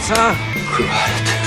さん。食われてる。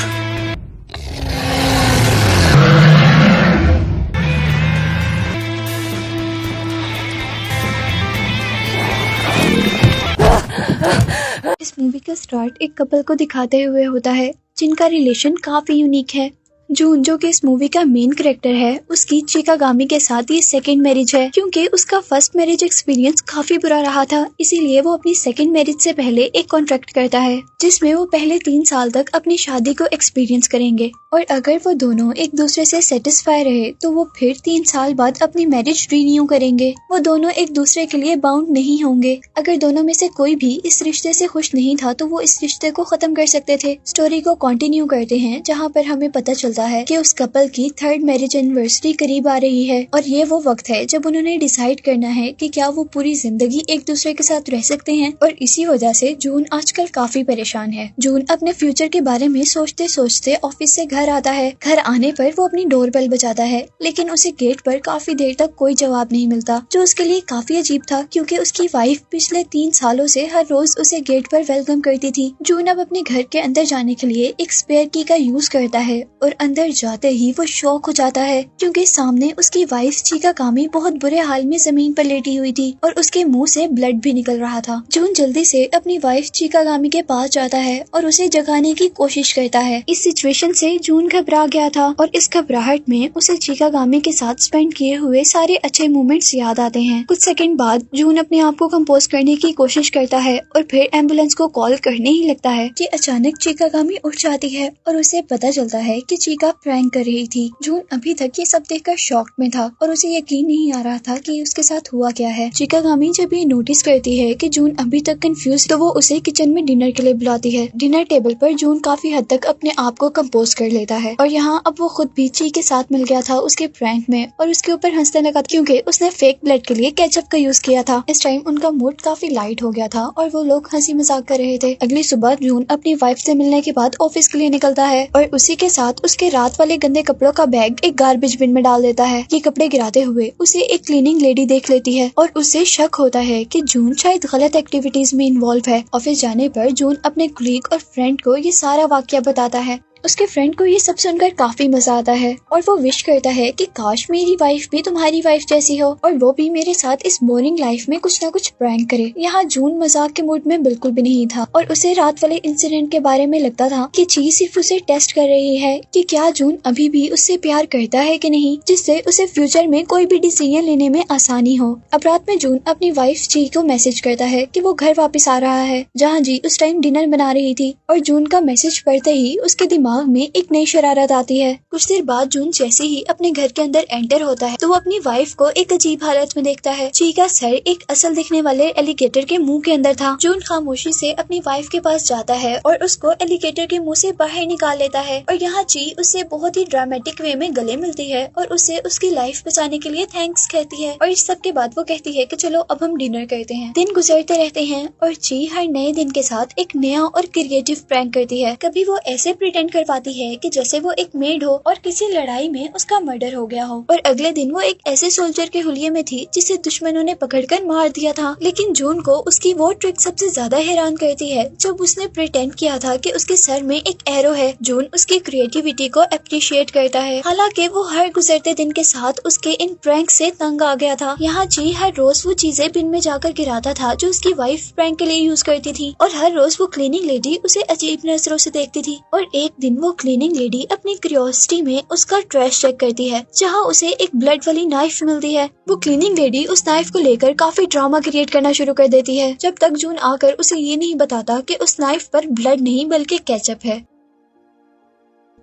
इस मूवी का स्टार्ट एक कपल को दिखाते हुए होता है जिनका रिलेशन काफी यूनिक है। जून जो कि इस मूवी का मेन कैरेक्टर है, उसकी चिकागामी के साथ ये सेकंड मैरिज है। क्योंकि उसका फर्स्ट मैरिज एक्सपीरियंस काफी बुरा रहा था, इसीलिए वो अपनी सेकंड मैरिज से पहले एक कॉन्ट्रैक्ट करता है जिसमें वो पहले 3 साल तक अपनी शादी को एक्सपीरियंस करेंगे और अगर वो दोनों एक दूसरे से सेटिस्फाई रहे तो वो फिर 3 साल बाद अपनी मैरिज रिन्यू करेंगे। वो दोनों एक दूसरे के लिए बाउंड नहीं होंगे। अगर दोनों में से कोई भी इस रिश्ते से खुश नहीं था तो वो इस रिश्ते को खत्म कर सकते थे। स्टोरी को कंटिन्यू करते हैं जहाँ पर हमें पता चलता है कि उस कपल की 3rd मैरिज एनिवर्सरी करीब आ रही है और ये वो वक्त है जब उन्होंने डिसाइड करना है कि क्या वो पूरी जिंदगी एक दूसरे के साथ रह सकते हैं। और इसी वजह से जून आजकल काफी परेशान है। जून अपने फ्यूचर के बारे में सोचते सोचते ऑफिस से घर आता है। घर आने पर वो अपनी डोरबेल बजाता है लेकिन उसे गेट पर काफी देर तक कोई जवाब नहीं मिलता, जो उसके लिए काफी अजीब था क्योंकि उसकी वाइफ पिछले 3 सालों से हर रोज उसे गेट पर वेलकम करती थी। जून अब अपने घर के अंदर जाने के लिए एक स्पेयर की का यूज करता है और अंदर जाते ही वो शॉक हो जाता है क्योंकि सामने उसकी वाइफ चिकागामी बहुत बुरे हाल में जमीन पर लेटी हुई थी और उसके मुंह से ब्लड भी निकल रहा था। जून जल्दी से अपनी वाइफ चिकागामी के पास जाता है और उसे जगाने की कोशिश करता है। इस सिचुएशन से जून घबरा गया था और इस घबराहट में उसे चिकागामी के साथ स्पेंड किए हुए सारे अच्छे मोमेंट्स याद आते हैं। कुछ सेकंड बाद जून अपने आप को कंपोज करने की कोशिश करता है और फिर एम्बुलेंस को कॉल करने ही लगता है कि अचानक चिकागामी उठ जाती है और उसे पता चलता है कि चिका प्रैंक कर रही थी। जून अभी तक ये सब देखकर शॉक में था और उसे यकीन नहीं आ रहा था कि उसके साथ हुआ क्या है। चिकागामी जब ये नोटिस करती है कि जून अभी तक कंफ्यूज तो वो उसे किचन में डिनर के लिए बुलाती है। डिनर टेबल पर जून काफी हद तक अपने आप को कंपोज कर लेता है और यहाँ अब वो खुद भी ची के साथ मिल गया था उसके प्रैंक में और उसके ऊपर हंसने लगा क्योंकि उसने फेक ब्लड के लिए केचप का यूज किया था। इस टाइम उनका मूड काफी लाइट हो गया था और वो लोग हंसी मजाक कर रहे थे। अगली सुबह जून अपनी वाइफ से मिलने के बाद ऑफिस के लिए निकलता है और उसी के साथ उसके रात वाले गंदे कपड़ों का बैग एक गार्बेज बिन में डाल देता है। ये कपड़े गिराते हुए उसे एक क्लीनिंग लेडी देख लेती है और उसे शक होता है कि जून शायद गलत एक्टिविटीज में इन्वॉल्व है। ऑफिस जाने पर जून अपने कलीग और फ्रेंड को ये सारा वाकया बताता है। उसके फ्रेंड को ये सब सुनकर काफी मजा आता है और वो विश करता है कि काश मेरी वाइफ भी तुम्हारी वाइफ जैसी हो और वो भी मेरे साथ इस बोरिंग लाइफ में कुछ ना कुछ प्रैंक करे। यहाँ जून मजाक के मूड में बिल्कुल भी नहीं था और उसे रात वाले इंसिडेंट के बारे में लगता था कि ची सिर्फ उसे टेस्ट कर रही है कि क्या जून अभी भी उससे प्यार करता है कि नहीं, जिससे उसे फ्यूचर में कोई भी डिसीजन लेने में आसानी हो। अब रात में जून अपनी वाइफ ची को मैसेज करता है कि वो घर वापस आ रहा है, जहाँ जी उस टाइम डिनर बना रही थी और जून का मैसेज पढ़ते ही उसके दिमाग में एक नई शरारत आती है। कुछ देर बाद जून जैसे ही अपने घर के अंदर एंटर होता है तो वो अपनी वाइफ को एक अजीब हालत में देखता है। ची का सर एक असल दिखने वाले एलिगेटर के मुंह के अंदर था। जून खामोशी से अपनी वाइफ के पास जाता है और उसको एलिगेटर के मुंह से बाहर निकाल लेता है और यहाँ ची उससे बहुत ही ड्रामेटिक वे में गले मिलती है और उसे उसकी लाइफ बचाने के लिए थैंक्स कहती है। और इस सब के बाद वो कहती है कि चलो अब हम डिनर करते हैं। दिन गुजरते रहते हैं और ची हर नए दिन के साथ एक नया और क्रिएटिव प्रैंक करती है। कभी वो ऐसे प्रिटेंड कर पाती है कि जैसे वो एक मेड हो और किसी लड़ाई में उसका मर्डर हो गया हो और अगले दिन वो एक ऐसे सोल्जर के हुलिये में थी जिसे दुश्मनों ने पकड़कर मार दिया था। लेकिन जून को उसकी वो ट्रिक सबसे ज्यादा हैरान करती है जब उसने प्रिटेंड किया था कि उसके सर में एक एरो है। जून उसकी क्रिएटिविटी को अप्रिशिएट करता है, हालांकि वो हर गुजरते दिन के साथ उसके इन प्रैंक से तंग आ गया था। यहाँ जी हर रोज वो चीजें बिन में जाकर गिराता था जो उसकी वाइफ प्रैंक के लिए यूज करती थी और हर रोज वो क्लीनिंग लेडी उसे अजीब नजरों से देखती थी। और एक दिन वो क्लीनिंग लेडी अपनी क्यूरियोसिटी में उसका ट्रैश चेक करती है जहाँ उसे एक ब्लड वाली नाइफ मिलती है। वो क्लीनिंग लेडी उस नाइफ को लेकर काफी ड्रामा क्रिएट करना शुरू कर देती है जब तक जून आकर उसे ये नहीं बताता कि उस नाइफ पर ब्लड नहीं बल्कि केचप है।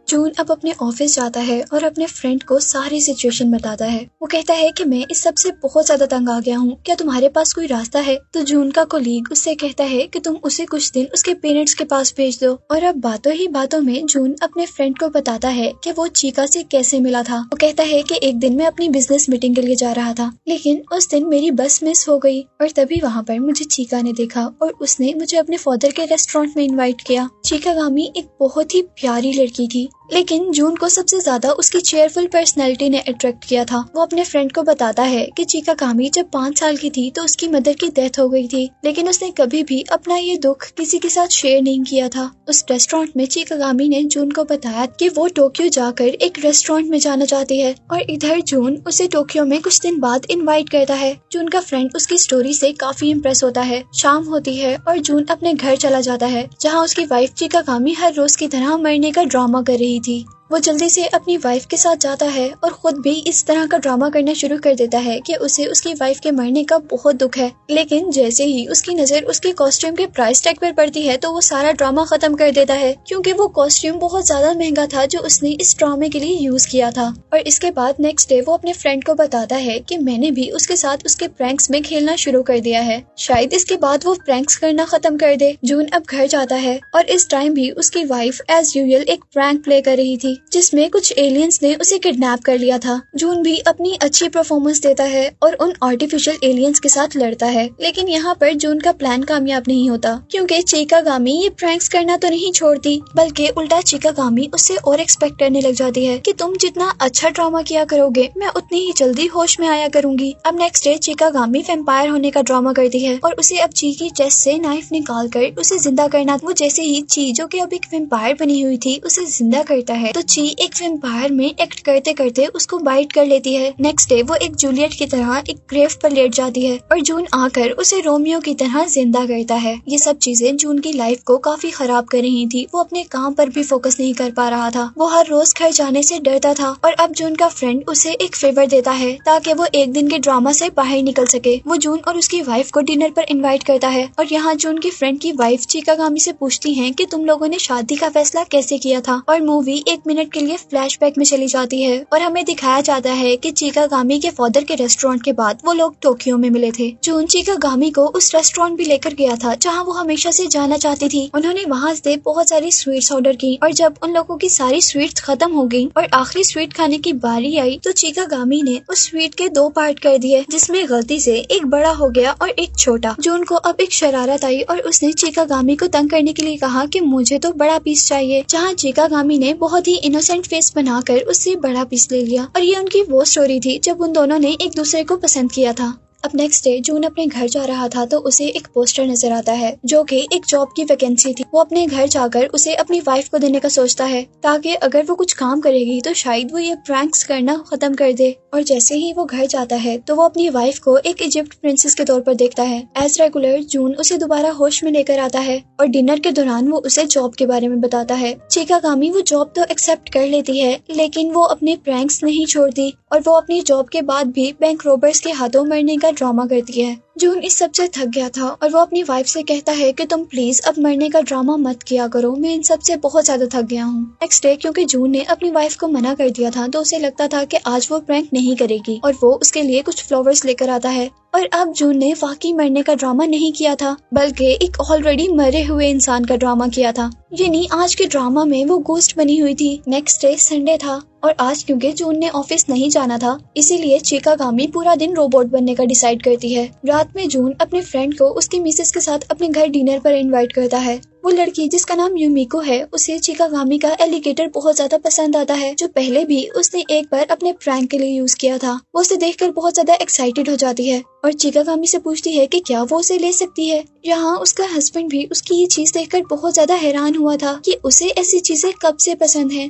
जून अब अपने ऑफिस जाता है और अपने फ्रेंड को सारी सिचुएशन बताता है। वो कहता है कि मैं इस सब से बहुत ज्यादा तंग आ गया हूँ, क्या तुम्हारे पास कोई रास्ता है? तो जून का कोलीग उससे कहता है कि तुम उसे कुछ दिन उसके पेरेंट्स के पास भेज दो। और अब बातों ही बातों में जून अपने फ्रेंड को बताता है कि वो चीका से कैसे मिला था। वो कहता है कि एक दिन मैं अपनी बिजनेस मीटिंग के लिए जा रहा था, लेकिन उस दिन मेरी बस मिस हो गई और तभी वहाँ पर मुझे चीका ने देखा और उसने मुझे अपने फादर के रेस्टोरेंट में इन्वाइट किया। चिकागामी एक बहुत ही प्यारी लड़की थी लेकिन जून को सबसे ज्यादा उसकी चेयरफुल पर्सनैलिटी ने अट्रैक्ट किया था। वो अपने फ्रेंड को बताता है कि चिकागामी जब 5 साल की थी तो उसकी मदर की डेथ हो गई थी, लेकिन उसने कभी भी अपना ये दुख किसी के साथ शेयर नहीं किया था। उस रेस्टोरेंट में चिकागामी ने जून को बताया कि वो टोक्यो जाकर एक रेस्टोरेंट में जाना चाहती है और इधर जून उसे टोक्यो में कुछ दिन बाद इनवाइट करता है। जून का फ्रेंड उसकी स्टोरी से काफी इम्प्रेस होता है। शाम होती है और जून अपने घर चला जाता है, जहाँ उसकी वाइफ चिकागामी हर रोज की तरह मरने का ड्रामा कर रही थी। वो जल्दी से अपनी वाइफ के साथ जाता है और खुद भी इस तरह का ड्रामा करना शुरू कर देता है कि उसे उसकी वाइफ के मरने का बहुत दुख है। लेकिन जैसे ही उसकी नजर उसके कॉस्ट्यूम के प्राइस टैग पर पड़ती है तो वो सारा ड्रामा खत्म कर देता है, क्योंकि वो कॉस्ट्यूम बहुत ज्यादा महंगा था जो उसने इस ड्रामे के लिए यूज किया था। और इसके बाद नेक्स्ट डे वो अपने फ्रेंड को बताता है कि मैंने भी उसके साथ उसके प्रैंक्स में खेलना शुरू कर दिया है, शायद इसके बाद वो प्रैंक्स करना खत्म कर दे। जून अब घर जाता है और इस टाइम भी उसकी वाइफ एज यूजुअल एक प्रैंक प्ले कर रही थी, जिसमें कुछ एलियंस ने उसे किडनैप कर लिया था। जून भी अपनी अच्छी परफॉर्मेंस देता है और उन आर्टिफिशियल एलियंस के साथ लड़ता है, लेकिन यहाँ पर जून का प्लान कामयाब नहीं होता, क्योंकि चिकागामी ये प्रैंक्स करना तो नहीं छोड़ती, बल्कि उल्टा चिकागामी उससे और एक्सपेक्ट करने लग जाती है कि तुम जितना अच्छा ड्रामा किया करोगे मैं उतनी ही जल्दी होश में आया करूंगी। अब नेक्स्ट डे चिकागामी वैम्पायर होने का ड्रामा करती है और उसे अब ची की चेस्ट से नाइफ निकाल कर उसे जिंदा करना। वो जैसे ही ची, जो कि अब एक वैम्पायर बनी हुई थी, उसे जिंदा करता है तो ची एक वैम्पायर में एक्ट करते करते उसको बाइट कर लेती है। नेक्स्ट डे वो एक जूलियट की तरह एक ग्रेव पर लेट जाती है और जून आकर उसे रोमियो की तरह जिंदा करता है। ये सब चीजें जून की लाइफ को काफी खराब कर रही थी। वो अपने काम पर भी फोकस नहीं कर पा रहा था। वो हर रोज घर जाने से डरता था और अब जून का फ्रेंड उसे एक फेवर देता है ताकि वो एक दिन के ड्रामा से बाहर निकल सके। वो जून और उसकी वाइफ को डिनर पर इन्वाइट करता है और यहाँ जून की फ्रेंड की वाइफ चिकागामी से पूछती है कि तुम लोगों ने शादी का फैसला कैसे किया था, और मूवी 1 मिनट के लिए फ्लैशबैक में चली जाती है और हमें दिखाया जाता है कि चिकागामी के फादर के रेस्टोरेंट के बाद वो लोग टोक्यो में मिले थे। जून चिकागामी को उस रेस्टोरेंट भी लेकर गया था जहां वो हमेशा से जाना चाहती थी। उन्होंने वहां से बहुत सारी स्वीट्स ऑर्डर की और जब उन लोगों की सारी स्वीट्स खत्म हो गई और आखिरी स्वीट खाने की बारी आई तो चिकागामी ने उस स्वीट के 2 पार्ट कर दिए, जिसमें गलती से एक बड़ा हो गया और एक छोटा। जून को अब एक शरारत आई और उसने चिकागामी को तंग करने के लिए कहा कि मुझे तो बड़ा पीस चाहिए, जहाँ चिकागामी ने बहुत ही इनोसेंट फेस बनाकर उससे बड़ा पीस ले लिया। और ये उनकी वो स्टोरी थी जब उन दोनों ने एक दूसरे को पसंद किया था। अब नेक्स्ट डे जून अपने घर जा रहा था तो उसे एक पोस्टर नजर आता है जो कि एक जॉब की वैकेंसी थी। वो अपने घर जाकर उसे अपनी वाइफ को देने का सोचता है ताकि अगर वो कुछ काम करेगी तो शायद वो ये प्रैंक्स करना खत्म कर दे। और जैसे ही वो घर जाता है तो वो अपनी वाइफ को एक इजिप्ट प्रिंसेस के तौर पर देखता है। एज रेगुलर जून उसे दोबारा होश में लेकर आता है और डिनर के दौरान वो उसे जॉब के बारे में बताता है। चिकागामी वो जॉब तो एक्सेप्ट कर लेती है, लेकिन वो अपने प्रैंक्स नहीं छोड़ती और वो अपनी जॉब के बाद भी बैंक रॉबर्स के हाथों मरने का ड्रामा करती है। जून इस सब से थक गया था और वो अपनी वाइफ से कहता है कि तुम प्लीज अब मरने का ड्रामा मत किया करो, मैं इन सब से बहुत ज्यादा थक गया हूँ। नेक्स्ट डे क्योंकि जून ने अपनी वाइफ को मना कर दिया था तो उसे लगता था कि आज वो प्रैंक नहीं करेगी और वो उसके लिए कुछ फ्लावर्स लेकर आता है। और अब जून ने वाकई मरने का ड्रामा नहीं किया था, बल्कि एक ऑलरेडी मरे हुए इंसान का ड्रामा किया था। यानी आज के ड्रामा में वो गोस्ट बनी हुई थी। नेक्स्ट डे संडे था और आज क्योंकि जून ने ऑफिस नहीं जाना था इसीलिए चिकागामी पूरा दिन रोबोट बनने का डिसाइड करती है। रात में जून अपने फ्रेंड को उसकी मिसेस के साथ अपने घर डिनर पर इनवाइट करता है। वो लड़की जिसका नाम यूमिको है, उसे चिकागामी का एलिगेटर बहुत ज्यादा पसंद आता है, जो पहले भी उसने एक बार अपने प्रैंक के लिए यूज किया था। वो उसे देखकर बहुत ज्यादा एक्साइटेड हो जाती है और चिकागामी से पूछती है कि क्या वो उसे ले सकती है। यहाँ उसका हस्बैंड भी उसकी ये चीज देखकर बहुत ज्यादा हैरान हुआ था कि उसे ऐसी चीजें कब से पसंद है।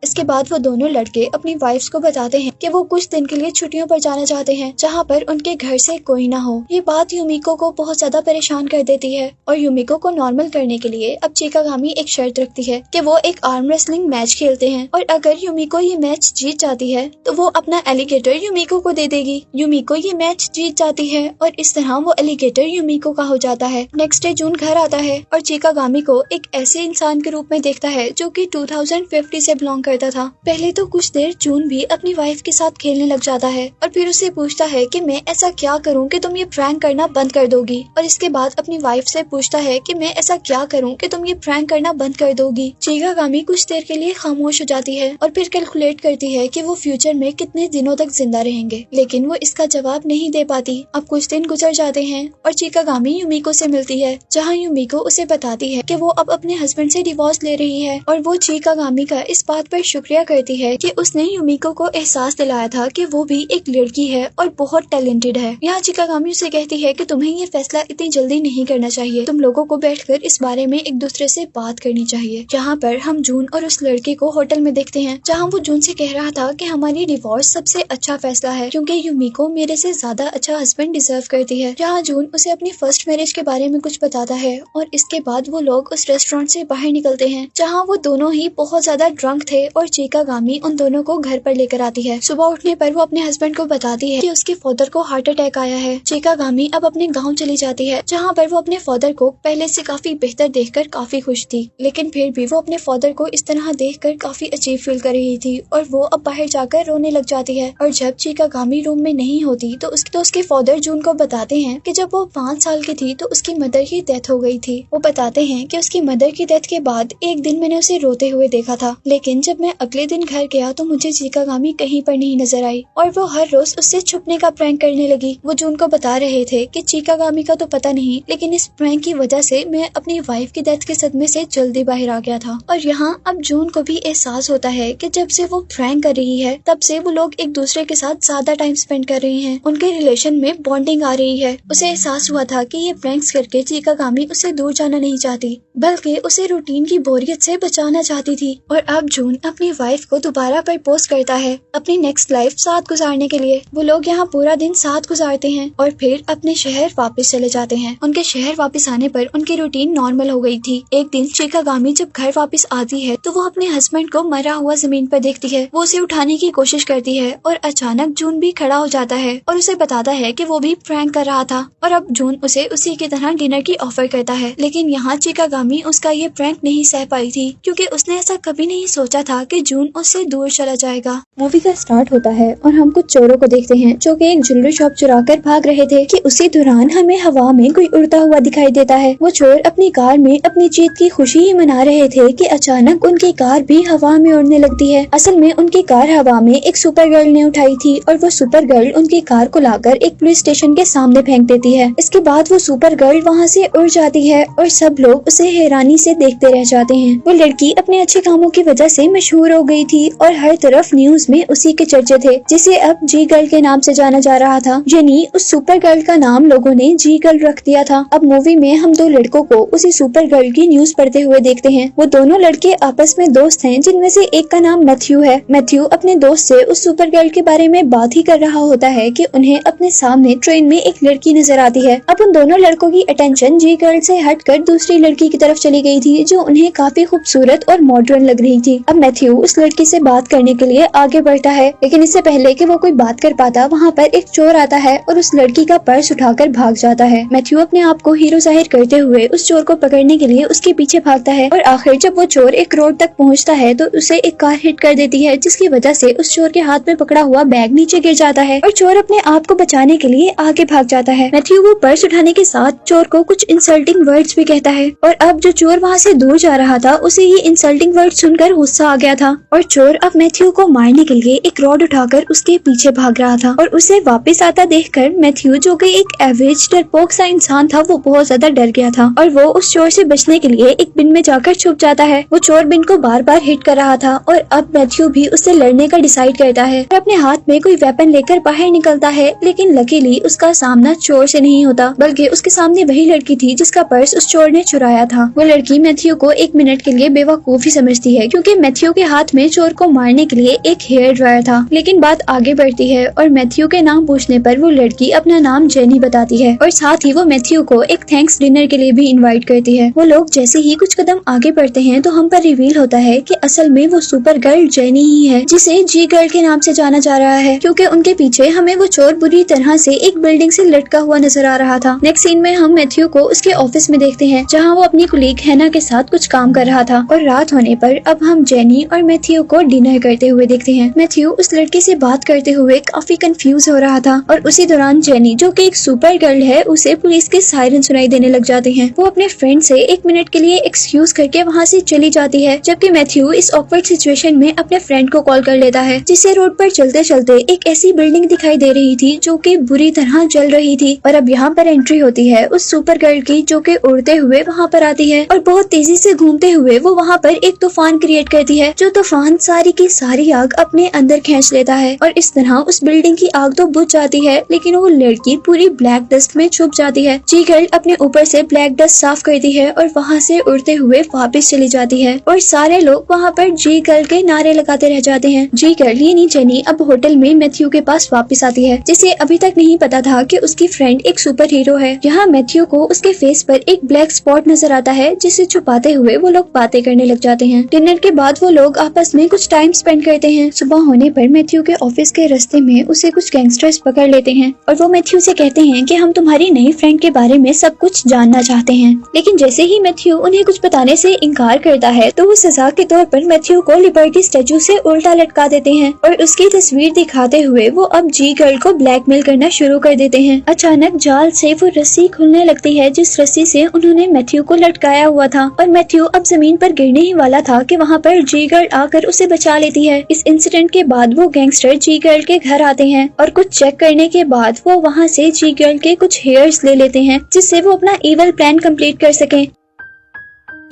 इसके बाद वो दोनों लड़के अपनी वाइफ्स को बताते हैं कि वो कुछ दिन के लिए छुट्टियों पर जाना चाहते हैं जहाँ पर उनके घर से कोई ना हो। ये बात यूमिको को बहुत ज्यादा परेशान कर देती है और यूमिको को नॉर्मल करने के लिए अब चिकागामी एक शर्त रखती है कि वो एक आर्म रेसलिंग मैच खेलते हैं और अगर यूमिको ये मैच जीत जाती है तो वो अपना एलिगेटर यूमिको को दे देगी। यूमिको ये मैच जीत जाती है और इस तरह वो एलिगेटर यूमिको का हो जाता है। नेक्स्ट डे जून घर आता है और चिकागामी को एक ऐसे इंसान के रूप में देखता है जो कि 2050 से बिलोंग करता था। पहले तो कुछ देर जून भी अपनी वाइफ के साथ खेलने लग जाता है और फिर उससे पूछता है कि मैं ऐसा क्या करूं कि तुम ये प्रैंक करना बंद कर दोगी, और इसके बाद अपनी वाइफ से पूछता है कि मैं ऐसा क्या करूं कि तुम ये प्रैंक करना बंद कर दोगी। चिकागामी कुछ देर के लिए खामोश हो जाती है और फिर कैलकुलेट करती है कि वो फ्यूचर में कितने दिनों तक जिंदा रहेंगे, लेकिन वो इसका जवाब नहीं दे पाती। अब कुछ दिन गुजर जाते हैं और चिकागामी युमिको से मिलती है, जहाँ युमिको उसे बताती है कि वो अब अपने हस्बैंड से डिवोर्स ले रही है, और वो चिकागामी का इस बात पर शुक्रिया करती है कि उसने युमिको को एहसास दिलाया था कि वो भी एक लड़की है और बहुत टैलेंटेड है। यहाँ चिकागामी उसे कहती है कि तुम्हें ये फैसला इतनी जल्दी नहीं करना चाहिए, तुम लोगों को बैठकर इस बारे में एक दूसरे से बात करनी चाहिए। जहाँ पर हम जून और उस लड़के को होटल में देखते हैं, जहाँ वो जून से कह रहा था कि हमारी डिवोर्स सबसे अच्छा फैसला है क्योंकि युमिको मेरे से ज्यादा अच्छा हस्बैंड डिजर्व करती है। जहाँ जून उसे अपनी फर्स्ट मैरिज के बारे में कुछ बताता है और इसके बाद वो लोग उस रेस्टोरेंट से बाहर निकलते हैं, जहाँ वो दोनों ही बहुत ज्यादा ड्रंक थे और चिकागामी उन दोनों को घर पर लेकर आती है। सुबह उठने पर वो अपने हस्बैंड को बताती है कि उसके फादर को हार्ट अटैक आया है। चिकागामी अब अपने गाँव चली जाती है, जहाँ पर वो अपने फादर को पहले से काफी बेहतर देखकर काफी खुश थी, लेकिन फिर भी वो अपने फादर को इस तरह देखकर काफी अजीब फील कर रही थी और वो अब बाहर जाकर रोने लग जाती है। और जब चिकागामी रूम में नहीं होती तो उसके फादर जून को बताते हैं कि जब वो 5 साल की थी तो उसकी मदर की डेथ हो गई थी। वो बताते हैं कि उसकी मदर की डेथ के बाद एक दिन मैंने उसे रोते हुए देखा था, लेकिन जब मैं अगले दिन घर गया तो मुझे चिकागामी कहीं पर नहीं नजर आई और वो हर रोज उससे छुपने का प्रैंक करने लगी। वो जून को बता रहे थे कि चिकागामी का तो पता नहीं, लेकिन इस प्रैंक की वजह से मैं अपनी वाइफ की डेथ के सदमे से जल्दी बाहर आ गया था। और यहाँ अब जून को भी एहसास होता है कि जब से वो प्रैंक कर रही है तब से वो लोग एक दूसरे के साथ ज्यादा टाइम स्पेंड कर रहे हैं, उनके रिलेशन में बॉन्डिंग आ रही है। उसे एहसास हुआ था कि ये प्रैंक्स करके चिकागामी उससे दूर जाना नहीं चाहती, बल्कि उसे रूटीन की बोरियत से बचाना चाहती थी। और अब जून अपनी वाइफ को दोबारा प्रपोज करता है अपनी नेक्स्ट लाइफ साथ गुजारने के लिए। वो लोग यहाँ पूरा दिन साथ गुजारते हैं और फिर अपने शहर वापस चले जाते हैं। उनके शहर वापस आने पर उनकी रूटीन नॉर्मल हो गई थी। एक दिन चिकागामी जब घर वापस आती है तो वो अपने हस्बैंड को मरा हुआ जमीन पर देखती है। वो उसे उठाने की कोशिश करती है और अचानक जून भी खड़ा हो जाता है और उसे बताता है कि वो भी प्रैंक कर रहा था और अब जून उसे उसी की तरह डिनर की ऑफर करता है। लेकिन यहाँ चिकागामी उसका ये प्रैंक नहीं सह पाई थी क्योंकि उसने ऐसा कभी नहीं सोचा था कि जून उससे दूर चला जाएगा। मूवी का स्टार्ट होता है और हम कुछ चोरों को देखते हैं जो कि एक ज्वेलरी शॉप चुराकर भाग रहे थे कि उसी दौरान हमें हवा में कोई उड़ता हुआ दिखाई देता है। वो चोर अपनी कार में अपनी जीत की खुशी ही मना रहे थे कि अचानक उनकी कार भी हवा में उड़ने लगती है। असल में उनकी कार हवा में एक सुपर गर्ल ने उठाई थी और वो सुपर गर्ल उनकी कार को लाकर एक पुलिस स्टेशन के सामने फेंक देती है। इसके बाद वो सुपर गर्ल वहाँ से उड़ जाती है और सब लोग उसे हैरानी से देखते रह जाते हैं। वो लड़की अपने अच्छे कामों की वजह से मशहूर हो गई थी और हर तरफ न्यूज में उसी के चर्चे थे, जिसे अब जी गर्ल के नाम से जाना जा रहा था। यानी उस सुपर गर्ल का नाम लोगों ने जी गर्ल रख दिया था। अब मूवी में हम दो लड़कों को उसी सुपर गर्ल की न्यूज पढ़ते हुए देखते हैं। वो दोनों लड़के आपस में दोस्त हैं, जिनमें से एक का नाम मैथ्यू है। मैथ्यू अपने दोस्त से उस सुपर गर्ल के बारे में बात ही कर रहा होता है कि उन्हें अपने सामने ट्रेन में एक लड़की नजर आती है। अब उन दोनों लड़कों की अटेंशन जी गर्ल से हटकर दूसरी लड़की की तरफ चली गई थी, जो उन्हें काफी खूबसूरत और मॉडर्न लग रही थी। अब मैथ्यू उस लड़की से बात करने के लिए आगे बढ़ता है, लेकिन इससे पहले कि वो कोई बात कर पाता, वहाँ पर एक चोर आता है और उस लड़की का पर्स उठाकर भाग जाता है। मैथ्यू अपने आप को हीरो जाहिर करते हुए उस चोर को पकड़ने के लिए उसके पीछे भागता है और आखिर जब वो चोर एक रोड तक पहुँचता है तो उसे एक कार हिट कर देती है, जिसकी वजह से उस चोर के हाथ में पकड़ा हुआ बैग नीचे गिर जाता है और चोर अपने आप को बचाने के लिए आगे भाग जाता है। मैथ्यू वो पर्स उठाने के साथ चोर को कुछ इंसल्टिंग वर्ड्स भी कहता है और अब जो चोर वहाँ से दूर जा रहा था उसे ये इंसल्टिंग वर्ड सुनकर गुस्सा आ गया था और चोर अब मैथ्यू को मारने के लिए एक रॉड उठाकर उसके पीछे भाग रहा था। और उसे वापस आता देखकर मैथ्यू, जो कि एक एवरेज डरपोक सा इंसान था, वो बहुत ज्यादा डर गया था और वो उस चोर से बचने के लिए एक बिन में जाकर छुप जाता है। वो चोर बिन को बार बार हिट कर रहा था और अब मैथ्यू भी उससे लड़ने का डिसाइड करता है और अपने हाथ में कोई वेपन लेकर बाहर निकलता है, लेकिन लकीली उसका सामना चोर से नहीं होता, बल्कि उसके सामने वही लड़की थी जिसका पर्स उस चोर ने चुराया था। वो लड़की मैथ्यू को एक मिनट के लिए बेवकूफ ही समझती है क्योंकि मैथ्यू के हाथ में चोर को मारने के लिए एक हेयर ड्रायर था। लेकिन बात आगे बढ़ती है और मैथ्यू के नाम पूछने पर वो लड़की अपना नाम जेनी बताती है और साथ ही वो मैथ्यू को एक थैंक्स डिनर के लिए भी इनवाइट करती है। वो लोग जैसे ही कुछ कदम आगे बढ़ते हैं तो हम पर रिवील होता है कि असल में वो सुपर गर्ल जेनी ही है, जिसे जी गर्ल के नाम से जाना जा रहा है, क्योंकि उनके पीछे हमें वो चोर बुरी तरह से एक बिल्डिंग से लटका हुआ नजर आ रहा था। नेक्स्ट सीन में हम मैथ्यू को उसके ऑफिस में देखते हैं, जहाँ वो अपनी कुलीग हैना के साथ कुछ काम कर रहा था और रात होने पर अब हम जेनी जेनी और मैथ्यू को डिनर करते हुए देखते हैं। मैथ्यू उस लड़के से बात करते हुए काफी कंफ्यूज हो रहा था और उसी दौरान जेनी, जो कि एक सुपर गर्ल है, उसे पुलिस के सायरन सुनाई देने लग जाते हैं। वो अपने फ्रेंड से 1 मिनट के लिए एक्सक्यूज करके वहाँ से चली जाती है, जबकि मैथ्यू इस ऑकवर्ड सिचुएशन में अपने फ्रेंड को कॉल कर लेता है, जिससे रोड पर चलते चलते एक ऐसी बिल्डिंग दिखाई दे रही थी जो कि बुरी तरह जल रही थी। और अब यहाँ पर एंट्री होती है उस सुपर गर्ल की, जो कि उड़ते हुए वहाँ पर आती है और बहुत तेजी से घूमते हुए वो वहाँ पर एक तूफान क्रिएट करती है, जो तूफान सारी की सारी आग अपने अंदर खींच लेता है। और इस तरह उस बिल्डिंग की आग तो बुझ जाती है, लेकिन वो लड़की पूरी ब्लैक डस्ट में छुप जाती है। जी गर्ल अपने ऊपर से ब्लैक डस्ट साफ करती है और वहाँ से उड़ते हुए वापस चली जाती है और सारे लोग वहाँ पर जी गर्ल के नारे लगाते रह जाते हैं। जी गर्ल यानी जेनी अब होटल में मैथ्यू के पास वापस आती है, जिसे अभी तक नहीं पता था कि उसकी फ्रेंड एक सुपर हीरो है। यहाँ मैथ्यू को उसके फेस पर एक ब्लैक स्पॉट नजर आता है, जिसे छुपाते हुए वो लोग बातें करने लग जाते हैं। डिनर के बाद वो लोग आपस में कुछ टाइम स्पेंड करते हैं। सुबह होने पर मैथ्यू के ऑफिस के रास्ते में उसे कुछ गैंगस्टर्स पकड़ लेते हैं और वो मैथ्यू से कहते हैं कि हम तुम्हारी नई फ्रेंड के बारे में सब कुछ जानना चाहते हैं। लेकिन जैसे ही मैथ्यू उन्हें कुछ बताने से इनकार करता है, तो वो सजा के तौर पर मैथ्यू को लिबर्टी स्टैचू से उल्टा लटका देते हैं और उसकी तस्वीर दिखाते हुए वो अब जी गर्ल को ब्लैकमेल करना शुरू कर देते हैं। अचानक जाल से वो रस्सी खुलने लगती है, जिस रस्सी से उन्होंने मैथ्यू को लटकाया हुआ था, और मैथ्यू अब जमीन पर गिरने ही वाला था कि वहाँ पर जी गर्ल आकर उसे बचा लेती है। इस इंसिडेंट के बाद वो गैंगस्टर जी गर्ल के घर आते हैं और कुछ चेक करने के बाद वो वहाँ से जी गर्ल के कुछ हेयर्स ले लेते हैं, जिससे वो अपना इवल प्लान कंप्लीट कर सकें।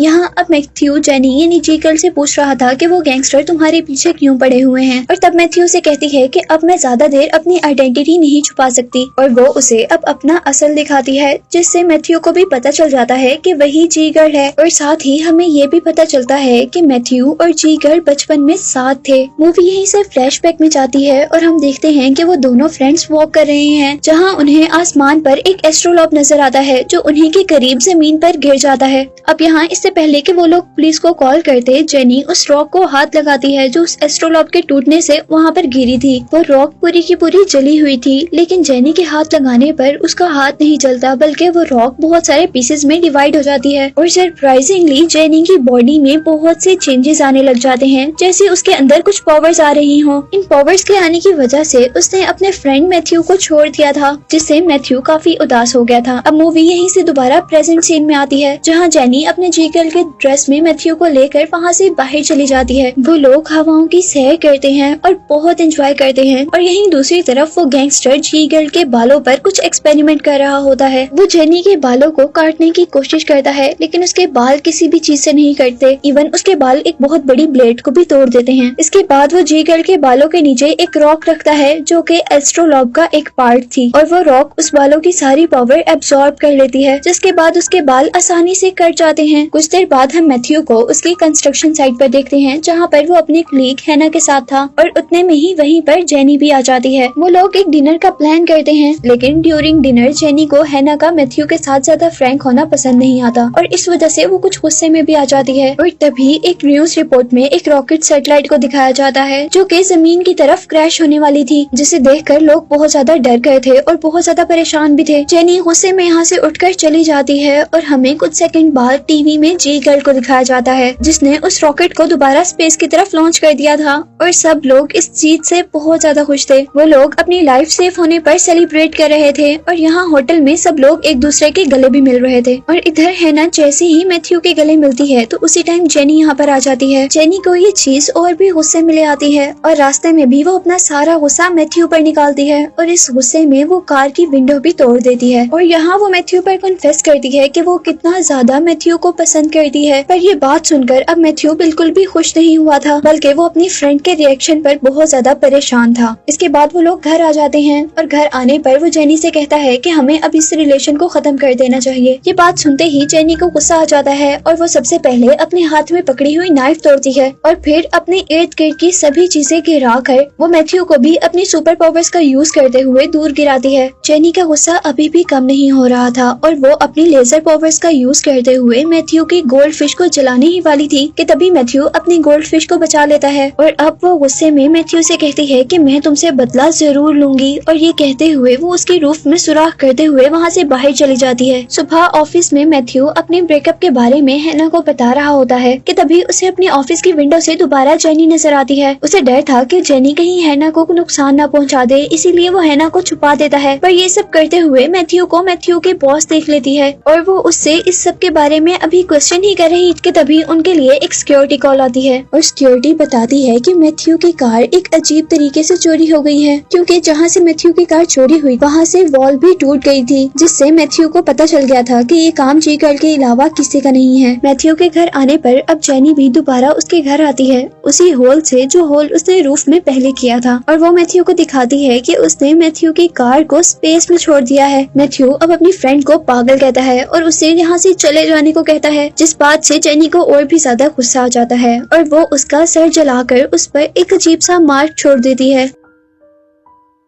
यहाँ अब मैथ्यू जेनी यानी जी गर्ल से पूछ रहा था कि वो गैंगस्टर तुम्हारे पीछे क्यों पड़े हुए हैं, और तब मैथ्यू से कहती है कि अब मैं ज्यादा देर अपनी आइडेंटिटी नहीं छुपा सकती, और वो उसे अब अपना असल दिखाती है, जिससे मैथ्यू को भी पता चल जाता है कि वही जी गर्ल है। और साथ ही हमें ये भी पता चलता है कि मैथ्यू और जी गर्ल बचपन में साथ थे। मूवी यहीं से फ्लैशबैक में जाती है और हम देखते हैं कि वो दोनों फ्रेंड्स वॉक कर रहे हैं, जहाँ उन्हें आसमान पर एक एस्ट्रोलॉब नजर आता है, जो उन्हीं के करीब जमीन पर गिर जाता है। अब यहाँ इससे पहले कि वो लोग पुलिस को कॉल करते, जेनी उस रॉक को हाथ लगाती है जो उस एस्ट्रोलॉब के टूटने से वहाँ पर गिरी थी। वो रॉक पूरी की पूरी जली हुई थी, लेकिन जेनी के हाथ लगाने पर उसका हाथ नहीं जलता, बल्कि वो रॉक बहुत सारे पीसेस में डिवाइड हो जाती है। और सरप्राइजिंगली जेनी की बॉडी में बहुत से चेंजेस आने लग जाते हैं, जैसे उसके अंदर कुछ पावर्स आ रही हो। इन पावर्स के आने की वजह से उसने अपने फ्रेंड मैथ्यू को छोड़ दिया था, जिससे मैथ्यू काफी उदास हो गया था। अब मूवी यहीं से दोबारा प्रेजेंट सीन में आती है, जहाँ जेनी अपने जी गर्ल के ड्रेस में मैथ्यू को लेकर वहाँ से बाहर चली जाती है। वो लोग हवाओं की सैर करते हैं और बहुत एंजॉय करते हैं, और यहीं दूसरी तरफ वो गैंगस्टर जी गर्ल के बालों पर कुछ एक्सपेरिमेंट कर रहा होता है। वो जेनी के बालों को काटने की कोशिश करता है, लेकिन उसके बाल किसी भी चीज से नहीं कटते, इवन उसके बाल एक बहुत बड़ी ब्लेड को भी तोड़ देते हैं। इसके बाद वो जी गर्ल के बालों के नीचे एक रॉक रखता है, जो कि एस्ट्रोलॉब का एक पार्ट थी, और वो रॉक उस बालों की सारी पावर एब्सॉर्ब कर लेती है, जिसके बाद उसके बाल आसानी से कट जाते हैं। कुछ देर बाद हम मैथ्यू को उसकी कंस्ट्रक्शन साइट पर देखते हैं, जहाँ पर वो अपने कलीग हैना के साथ था, और उतने में ही वहीं पर जेनी भी आ जाती है। वो लोग एक डिनर का प्लान करते हैं, लेकिन ड्यूरिंग डिनर जेनी को हैना का मैथ्यू के साथ ज्यादा फ्रैंक होना पसंद नहीं आता, और इस वजह से वो कुछ गुस्से में भी आ जाती है। और तभी एक न्यूज रिपोर्ट में एक रॉकेट सैटेलाइट को दिखाया जाता है, जो कि जमीन की तरफ क्रैश होने वाली थी, जिसे देखकर लोग बहुत ज्यादा डर गए थे और बहुत ज्यादा परेशान भी थे। जेनी गुस्से में यहाँ से उठकर चली जाती है, और हमें कुछ सेकंड बाद टीवी में जी गर्ल को दिखाया जाता है, जिसने उस रॉकेट को दोबारा स्पेस की तरफ लॉन्च कर दिया था, और सब लोग इस जीत से बहुत ज्यादा खुश थे। वो लोग अपनी लाइफ सेफ होने पर सेलिब्रेट कर रहे थे, और यहाँ होटल में सब लोग एक दूसरे के गले भी मिल रहे थे। और इधर हैना जैसे ही मैथ्यू के गले मिलती है, तो उसी टाइम जेनी यहाँ पर आ जाती है। जेनी को ये चीज और भी गुस्से में ले आती है, और रास्ते में भी वो अपना सारा गुस्सा मैथ्यू पर निकालती है, और इस गुस्से में वो कार की विंडो भी तोड़ देती है। और यहाँ वो मैथ्यू पर कन्फेस करती है कि वो कितना ज्यादा मैथ्यू को पसंद करती है। पर ये बात सुनकर अब मैथ्यू बिल्कुल भी खुश नहीं हुआ था, बल्कि वो अपनी फ्रेंड के रिएक्शन पर बहुत ज्यादा परेशान था। इसके बाद वो लोग घर आ जाते हैं, और घर आने पर वो जेनी से कहता है कि हमें अब इस रिलेशन को खत्म कर देना चाहिए। ये बात सुनते ही जेनी को गुस्सा आ जाता है, और वो सबसे पहले अपने हाथ में पकड़ी हुई नाइफ तोड़ती है, और फिर अपने इर्द गिर्द की सभी चीजें गिरा कर वो मैथ्यू को भी अपनी सुपर पावर्स का यूज करते हुए दूर गिराती है। जेनी का गुस्सा अभी भी कम नहीं हो रहा था, और वो अपनी लेजर पावर्स का यूज करते हुए मैथ्यू की गोल्ड फिश को जलाने ही वाली थी कि तभी मैथ्यू अपनी गोल्ड फिश को बचा लेता है और अब वो गुस्से में मैथ्यू से कहती है कि मैं तुमसे बदला जरूर लूंगी, और ये कहते हुए वो उसकी रूफ में सुराख करते हुए वहाँ से बाहर चली जाती है। सुबह ऑफिस में मैथ्यू अपने ब्रेकअप के बारे में हैना को बता रहा होता है कि तभी उसे अपनी ऑफिस की विंडो से दोबारा जेनी नजर आती है। उसे डर था कि जेनी कहीं हैना को नुकसान न पहुंचा दे, इसीलिए वो हैना को छुपा देता है। पर ये सब करते हुए मैथ्यू को मैथ्यू के बॉस देख लेती है और वो उससे इस सब के बारे में अभी क्वेश्चन ही कर रही कि तभी उनके लिए एक सिक्योरिटी कॉल आती है और सिक्योरिटी बताती है कि मैथ्यू की कार एक अजीब तरीके से चोरी हो गई है, क्योंकि जहाँ से मैथ्यू की कार चोरी हुई वहाँ से वॉल भी टूट गई थी, जिससे मैथ्यू को पता चल गया था कि ये काम जी गर्ल के अलावा किसी का नहीं है। मैथ्यू के घर आने पर अब जेनी भी दोबारा उसके घर आती है, उसी होल से जो होल उसने रूफ में पहले किया था, और वो मैथ्यू को दिखाती है कि उसने मैथ्यू की कार को स्पेस में छोड़ दिया है। मैथ्यू अब अपनी फ्रेंड को पागल कहता है और उसे यहाँ से चले जाने को कहता है, जिस बात से जेनी को और भी ज्यादा गुस्सा आ जाता है और वो उसका सर जलाकर उस पर एक अजीब सा मार्क छोड़ देती है।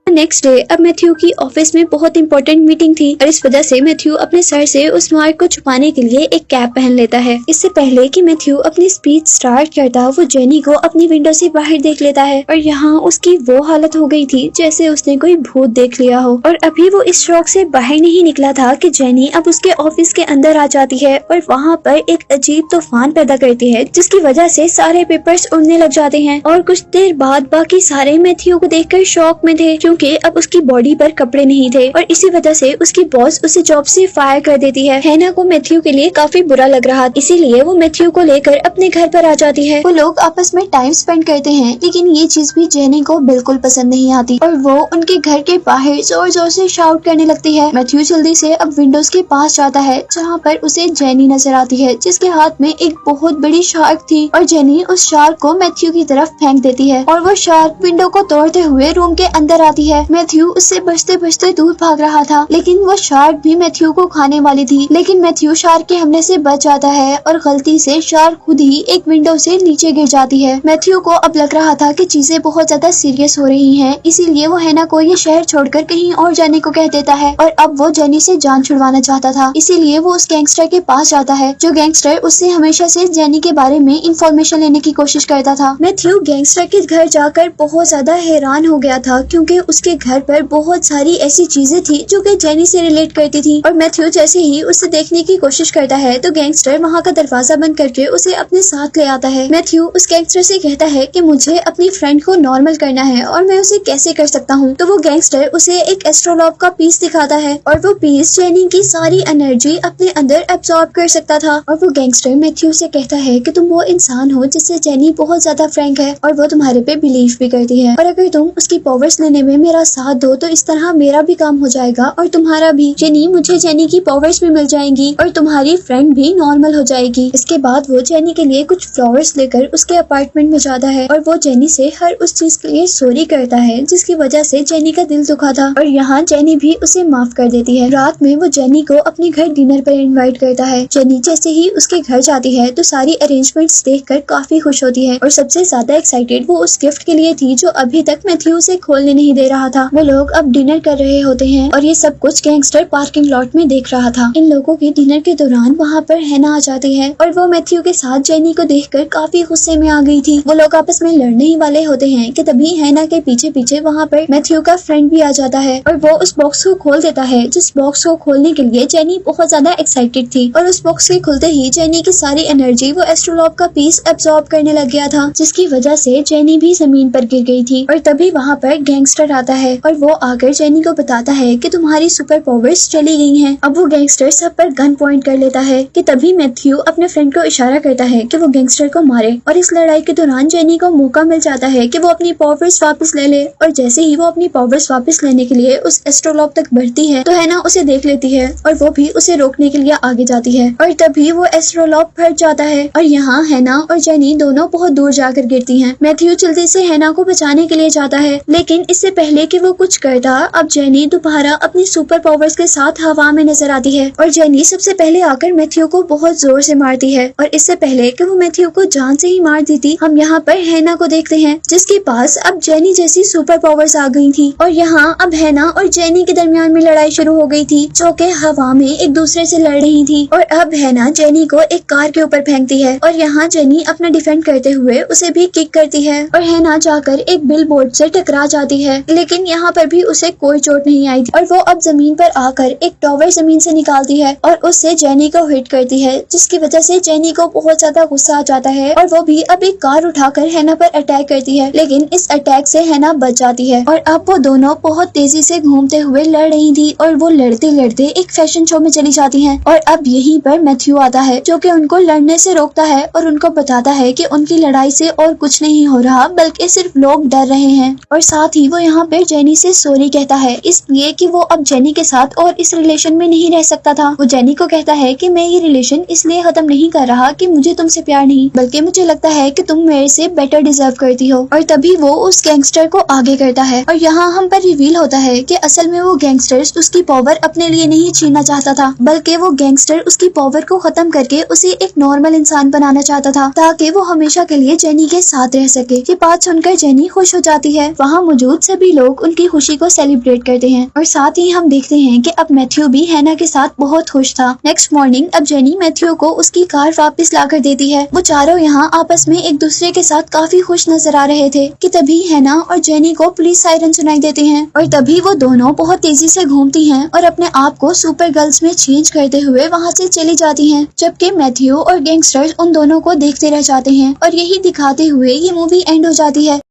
नेक्स्ट डे अब मैथ्यू की ऑफिस में बहुत इंपॉर्टेंट मीटिंग थी और इस वजह से मैथ्यू अपने सर से उस मार्क को छुपाने के लिए एक कैप पहन लेता है। इससे पहले कि मैथ्यू अपनी स्पीच स्टार्ट करता, वो जेनी को अपनी विंडो से बाहर देख लेता है और यहाँ उसकी वो हालत हो गई थी जैसे उसने कोई भूत देख लिया हो। और अभी वो इस शौक से बाहर नहीं निकला था कि जेनी अब उसके ऑफिस के अंदर आ जाती है और वहाँ पर एक अजीब तूफान पैदा करती है, जिसकी वजह से सारे पेपर्स उड़ने लग जाते हैं। और कुछ देर बाद बाकी सारे मैथ्यू को देखकर शॉक में थे, क्योंकि अब उसकी बॉडी पर कपड़े नहीं थे और इसी वजह से उसकी बॉस उसे जॉब से फायर कर देती है। हैना को मैथ्यू के लिए काफी बुरा लग रहा, इसीलिए वो मैथ्यू को लेकर अपने घर पर आ जाती है। वो लोग आपस में टाइम स्पेंड करते हैं, लेकिन ये चीज भी जेनी को बिल्कुल पसंद नहीं आती और वो उनके घर के बाहर जोर जोर से शाउट करने लगती है। मैथ्यू जल्दी से अब विंडोज के पास जाता है जहाँ पर उसे जेनी नजर आती है, जिसके हाथ में एक बहुत बड़ी शार्क थी और जेनी उस शार्क को मैथ्यू की तरफ फेंक देती है और वो शार्क विंडो को तोड़ते हुए रूम के अंदर आती है। मैथ्यू उससे बचते बचते दूर भाग रहा था, लेकिन वो शार्क भी मैथ्यू को खाने वाली थी, लेकिन मैथ्यू शार्क के हमले से बच जाता है और गलती से शार्क खुद ही एक विंडो से नीचे गिर जाती है। मैथ्यू को अब लग रहा था कि चीजें बहुत ज्यादा सीरियस हो रही हैं, इसीलिए वो हैना को ये शहर छोड़कर कहीं और जाने को कह देता है और अब वो जेनी से जान छुड़वाना चाहता था, इसीलिए वो उस गैंगस्टर के पास जाता है जो गैंगस्टर उससे हमेशा से जेनी के बारे में इंफॉर्मेशन लेने की कोशिश करता था। मैथ्यू गैंगस्टर के घर जाकर बहुत ज्यादा हैरान हो गया था, क्योंकि उसके घर पर बहुत सारी ऐसी चीजें थी जो कि जेनी से रिलेट करती थी और मैथ्यू जैसे ही उसे देखने की कोशिश करता है तो गैंगस्टर वहाँ का दरवाजा बंद करके उसे अपने साथ ले आता है। मैथ्यू उस गैंगस्टर से कहता है कि मुझे अपनी फ्रेंड को नॉर्मल करना है और मैं उसे कैसे कर सकता हूँ, तो वो गैंगस्टर उसे एक एस्ट्रोलॉब का पीस दिखाता है और वो पीस जेनी की सारी एनर्जी अपने अंदर एब्सॉर्ब कर सकता था। और वो गैंगस्टर मैथ्यू से कहता है कि तुम वो इंसान हो जिससे जेनी बहुत ज्यादा फ्रैंक है और वो तुम्हारे पे बिलीव भी करती है, और अगर तुम उसकी पावर्स लेने में मेरा साथ दो तो इस तरह मेरा भी काम हो जाएगा और तुम्हारा भी। जेनी, मुझे जेनी की पावर्स भी मिल जाएंगी और तुम्हारी फ्रेंड भी नॉर्मल हो जाएगी। इसके बाद वो जेनी के लिए कुछ फ्लावर्स लेकर उसके अपार्टमेंट में जाता है और वो जेनी से हर उस चीज के लिए सॉरी करता है जिसकी वजह से जेनी का दिल दुखा था, और यहाँ जेनी भी उसे माफ कर देती है। रात में वो जेनी को अपने घर डिनर पर इनवाइट करता है। जेनी जैसे ही उसके घर जाती है तो सारी अरेंजमेंट्स देखकर काफी खुश होती है और सबसे ज्यादा एक्साइटेड वो उस गिफ्ट के लिए थी जो अभी तक मैथ्यू उसे खोलने नहीं दे रहा था। वो लोग अब डिनर कर रहे होते हैं और ये सब कुछ गैंगस्टर पार्किंग लॉट में देख रहा था। इन लोगों के डिनर के दौरान वहाँ पर हैना आ जाती है और वो मैथ्यू के साथ जेनी को देखकर काफी गुस्से में आ गई थी। वो लोग आपस में लड़ने ही वाले होते हैं कि तभी हैना के पीछे पीछे वहाँ पर मैथ्यू का फ्रेंड भी आ जाता है और वो उस बॉक्स को खोल देता है, जिस बॉक्स को खोलने के लिए जेनी बहुत ज्यादा एक्साइटेड थी और उस बॉक्स के खुलते ही जेनी की सारी एनर्जी वो एस्ट्रोलॉब का पीस एब्सॉर्ब करने लग गया था, जिसकी वजह से जेनी भी जमीन पर गिर गई थी। और तभी वहाँ पर गैंगस्टर आता है और वो आकर जेनी को बताता है कि तुम्हारी सुपर पावर्स चली गई हैं। अब वो गैंगस्टर सब पर गन पॉइंट कर लेता है कि तभी मैथ्यू अपने फ्रेंड को इशारा करता है कि वो गैंगस्टर को मारे, और इस लड़ाई के दौरान जेनी को मौका मिल जाता है कि वो अपनी पावर्स वापस ले ले, और जैसे ही वो अपनी पावर्स वापस लेने के लिए उस एस्ट्रोलॉब तक बढ़ती है तो हैना उसे देख लेती है और वो भी उसे रोकने के लिए आगे जाती है और तभी वो एस्ट्रोलॉब फट जाता है और यहाँ हैना और जेनी दोनों बहुत दूर जाकर गिरती हैं। मैथ्यू जल्दी से हैना को बचाने के लिए जाता है, लेकिन इससे पहले पहले कि वो कुछ करता, अब जेनी दोबारा अपनी सुपर पावर्स के साथ हवा में नजर आती है और जेनी सबसे पहले आकर मैथ्यू को बहुत जोर से मारती है। और इससे पहले कि वो मैथ्यू को जान से ही मार देती, हम यहाँ पर हैना को देखते हैं जिसके पास अब जेनी जैसी सुपर पावर्स आ गई थी। और यहाँ अब हैना और जेनी के दरमियान में लड़ाई शुरू हो गई थी, जो कि हवा में एक दूसरे से लड़ रही थी। और अब हैना जेनी को एक कार के ऊपर फेंकती है और यहाँ जेनी अपना डिफेंड करते हुए उसे भी किक करती है और हैना जाकर एक बिल बोर्ड से टकरा जाती है, लेकिन यहाँ पर भी उसे कोई चोट नहीं आई थी। और वो अब जमीन पर आकर एक टॉवर जमीन से निकालती है और उससे जेनी को हिट करती है, जिसकी वजह से जेनी को बहुत ज्यादा गुस्सा आ जाता है और वो भी अब एक कार उठाकर हैना पर अटैक करती है, लेकिन इस अटैक से हैना बच जाती है। और अब वो दोनों बहुत तेजी से घूमते हुए लड़ रही थी और वो लड़ते लड़ते एक फैशन शो में चली जाती है। और अब यहीं पर मैथ्यू आता है, जो कि उनको लड़ने से रोकता है और उनको बताता है कि उनकी लड़ाई से और कुछ नहीं हो रहा, बल्कि सिर्फ लोग डर रहे हैं। और साथ ही वो यहाँ पे जेनी से सॉरी कहता है, इसलिए कि वो अब जेनी के साथ और इस रिलेशन में नहीं रह सकता था। वो जेनी को कहता है कि मैं ये रिलेशन इसलिए खत्म नहीं कर रहा कि मुझे तुमसे प्यार नहीं, बल्कि मुझे लगता है कि तुम मेरे से बेटर डिजर्व करती हो। और तभी वो उस गैंगस्टर को आगे करता है और यहाँ हम पर रिवील होता है कि असल में वो गैंगस्टर उसकी पावर अपने लिए नहीं छीनना चाहता था, बल्कि वो गैंगस्टर उसकी पावर को खत्म करके उसे एक नॉर्मल इंसान बनाना चाहता था, ताकि वो हमेशा के लिए जेनी के साथ रह सके। ये बात सुनकर जेनी खुश हो जाती है। वहाँ मौजूद सभी लोग उनकी खुशी को सेलिब्रेट करते हैं और साथ ही हम देखते हैं कि अब मैथ्यू भी हैना के साथ बहुत खुश था। नेक्स्ट मॉर्निंग अब जेनी मैथ्यू को उसकी कार वापस लाकर देती है। वो चारों यहाँ आपस में एक दूसरे के साथ काफी खुश नजर आ रहे थे कि तभी हैना और जेनी को पुलिस सायरन सुनाई देते हैं और तभी वो दोनों बहुत तेजी से घूमती हैं और अपने आप को सुपर गर्ल्स में चेंज करते हुए वहाँ से चली जाती हैं, जबकि मैथ्यू और गैंगस्टर्स उन दोनों को देखते रह जाते हैं और यही दिखाते हुए ये मूवी एंड हो जाती है।